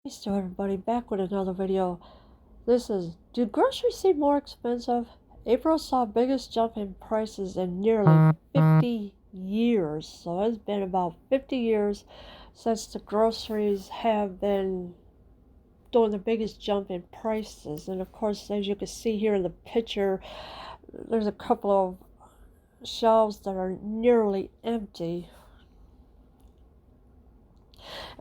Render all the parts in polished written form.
Thanks to everybody back with another video. This is, do groceries seem more expensive? April saw biggest jump in prices in nearly 50 years. So it's been about 50 years since the groceries have been doing the biggest jump in prices. And of course, as you can see here in the picture, there's a couple of shelves that are nearly empty.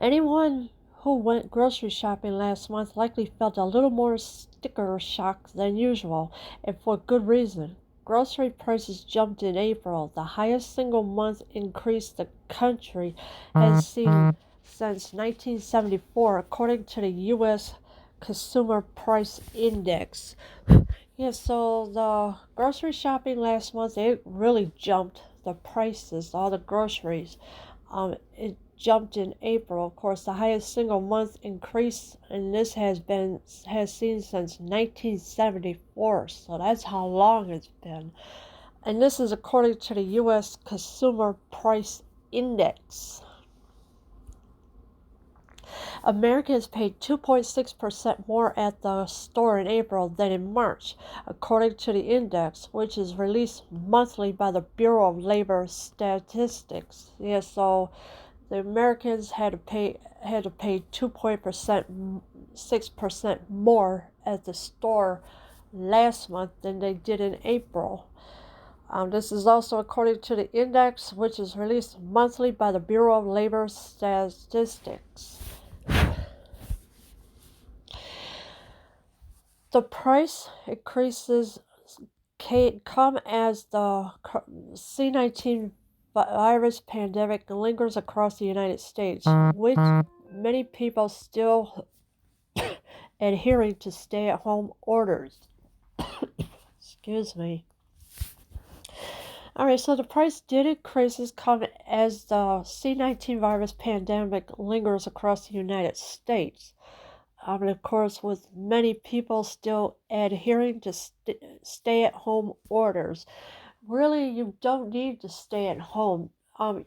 Anyone who went grocery shopping last month likely felt a little more sticker shock than usual, and for good reason. Grocery prices jumped in April, the highest single month increase the country has seen since 1974, according to the U.S. Consumer Price Index. Yeah, so the grocery shopping last month, it really jumped the prices, all the groceries. It jumped in April. Of course, the highest single month increase, and this has seen since 1974. So that's how long it's been. And this is according to the U.S. Consumer Price Index. Americans paid 2.6% more at the store in April than in March, according to the index, which is released monthly by the Bureau of Labor Statistics. Yeah, so the Americans had to pay 2.6% more at the store last month than they did in April. This is also according to the index, which is released monthly by the Bureau of Labor Statistics. The price increases come as the C-19 virus pandemic lingers across the United States, with many people still adhering to stay-at-home orders. Excuse me. Alright, so the price did increases come as the C-19 virus pandemic lingers across the United States. And of course, with many people still adhering to stay-at-home orders. Really, you don't need to stay at home.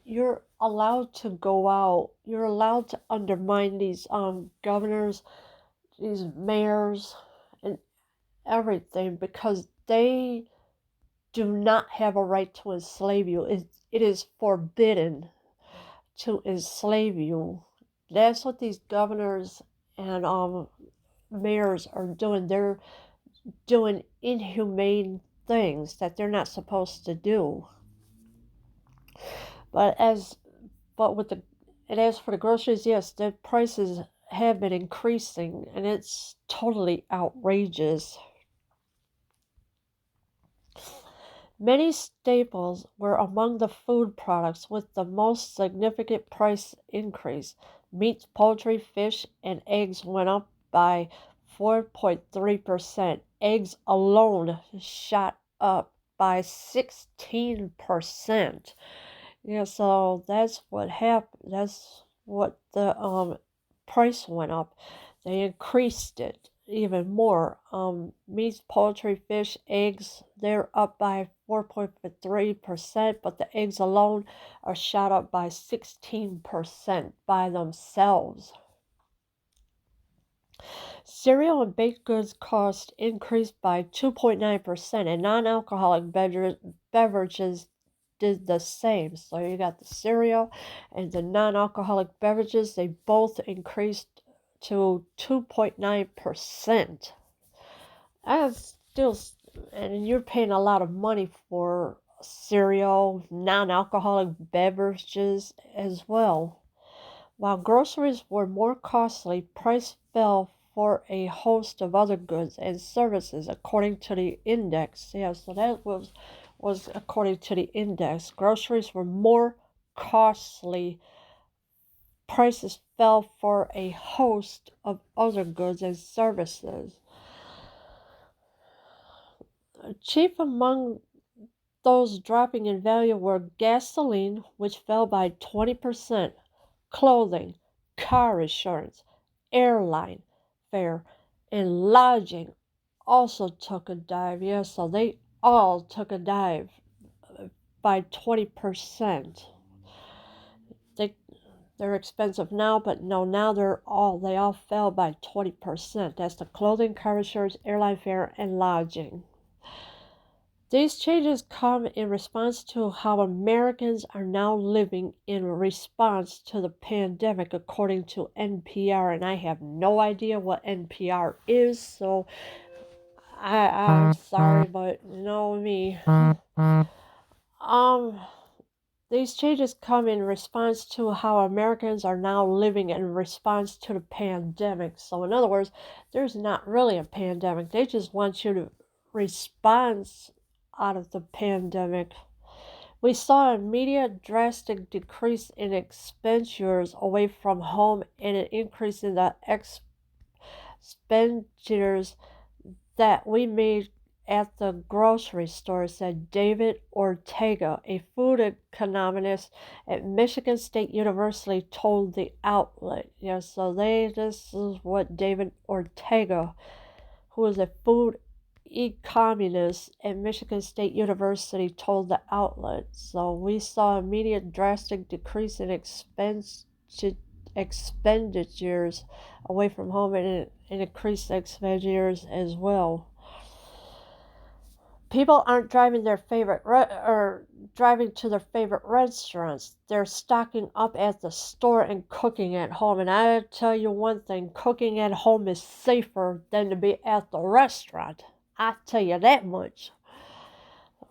You're allowed to go out. You're allowed to undermine these governors, these mayors, and everything because they do not have a right to enslave you. It is forbidden to enslave you. That's what these governors and mayors are doing. They're doing inhumane things that they're not supposed to do. But as for the groceries, yes, the prices have been increasing, and it's totally outrageous. Many staples were among the food products with the most significant price increase. Meat, poultry, fish, and eggs went up by 4.3%. Eggs alone shot up by 16%. Yeah, so that's what happened. That's what the price went up. They increased it even more. Meat, poultry, fish, eggs, they're up by 4.3%, but the eggs alone are shot up by 16% by themselves. Cereal and baked goods cost increased by 2.9%, and non-alcoholic beverages did the same. So you got the cereal and the non-alcoholic beverages, they both increased to 2.9%. That's still, and you're paying a lot of money for cereal, non-alcoholic beverages as well. While groceries were more costly, price fell for a host of other goods and services according to the index. Yeah, so that was according to the index. Groceries were more costly. Prices fell for a host of other goods and services. Chief among those dropping in value were gasoline, which fell by 20%, clothing, car insurance, airline fare, and lodging also took a dive. Yeah, so they all took a dive by 20%. They They're expensive now, but no, now they all fell by 20%. That's the clothing, car insurance, airline fare, and lodging. These changes come in response to how Americans are now living in response to the pandemic, according to NPR. And I have no idea what NPR is, so I'm sorry, but you know me. Um, these changes come in response to how Americans are now living in response to the pandemic. So, in other words, there's not really a pandemic. They just want you to respond out of the pandemic. We saw an immediate drastic decrease in expenditures away from home and an increase in the expenditures that we made at the grocery store, said David Ortega, a food economist at Michigan State University, told the outlet. Yeah, so this is what David Ortega, who is a food economist at Michigan State University, told the outlet. So we saw immediate drastic decrease in expenditures away from home and increased expenditures as well. People aren't driving driving to their favorite restaurants. They're stocking up at the store and cooking at home. And I tell you one thing, cooking at home is safer than to be at the restaurant. I tell you that much.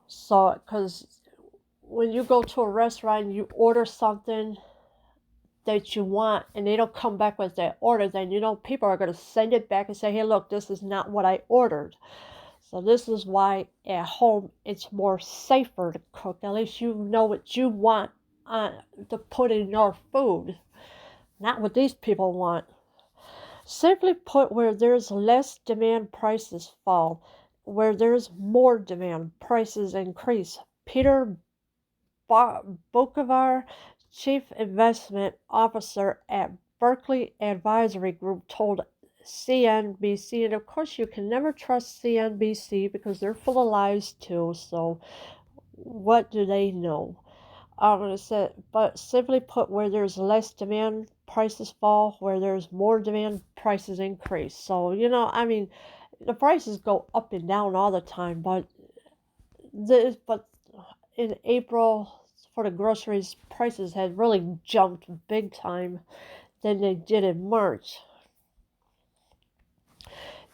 So, because when you go to a restaurant and you order something that you want and they don't come back with that order, then you know people are going to send it back and say, hey, look, this is not what I ordered. So this is why at home it's more safer to cook. At least you know what you want to put in your food, not what these people want. Simply put, where there's less demand, prices fall. Where there's more demand, prices increase. Peter Bokovar, Chief Investment Officer at Berkeley Advisory Group, told CNBC, and of course you can never trust CNBC because they're full of lies too, so what do they know? But simply put, where there's less demand, prices fall. Where there's more demand, prices increase. So, you know, I mean, the prices go up and down all the time, but in April for the groceries, prices had really jumped big time than they did in March.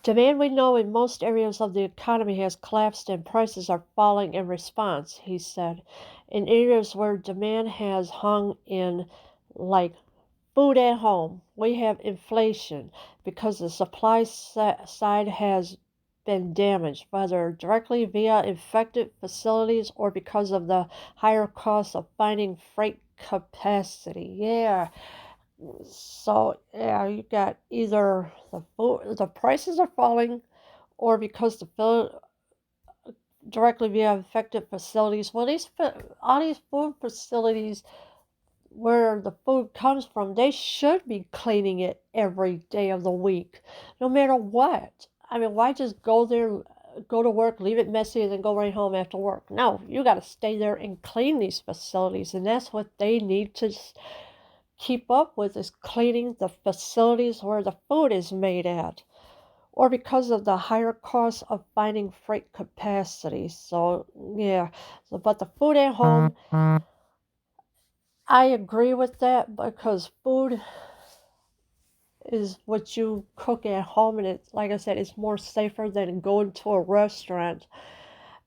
Demand, we know, in most areas of the economy has collapsed and prices are falling in response, he said. In areas where demand has hung in, like food at home, we have inflation because the supply side has been damaged, whether directly via infected facilities or because of the higher cost of finding freight capacity. Yeah. So yeah, you got either the prices are falling, or because directly via infected facilities. Well, all these food facilities where the food comes from, they should be cleaning it every day of the week, no matter what. I mean, why just go there, go to work, leave it messy, and then go right home after work? No, you got to stay there and clean these facilities, and that's what they need to keep up with, is cleaning the facilities where the food is made at, or because of the higher cost of finding freight capacity. So yeah, but the food at home, I agree with that, because food is what you cook at home, and it's, like I said, it's more safer than going to a restaurant.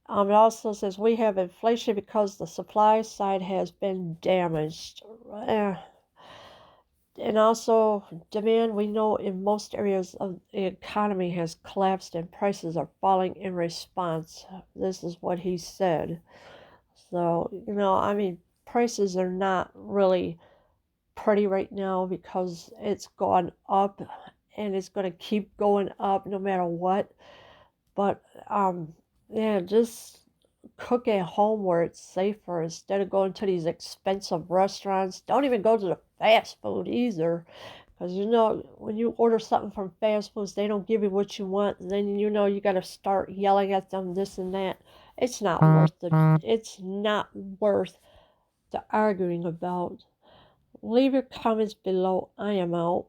It also says we have inflation because the supply side has been damaged. And also demand, we know, in most areas of the economy has collapsed and prices are falling in response. This is what he said. So, you know, I mean, prices are not really pretty right now because it's gone up and it's going to keep going up no matter what. But yeah, just cook at home where it's safer instead of going to these expensive restaurants. Don't even go to the fast food either, because you know when you order something from fast foods, they don't give you what you want, and then you know you got to start yelling at them this and that. It's not worth the arguing about. Leave your comments below. I am out.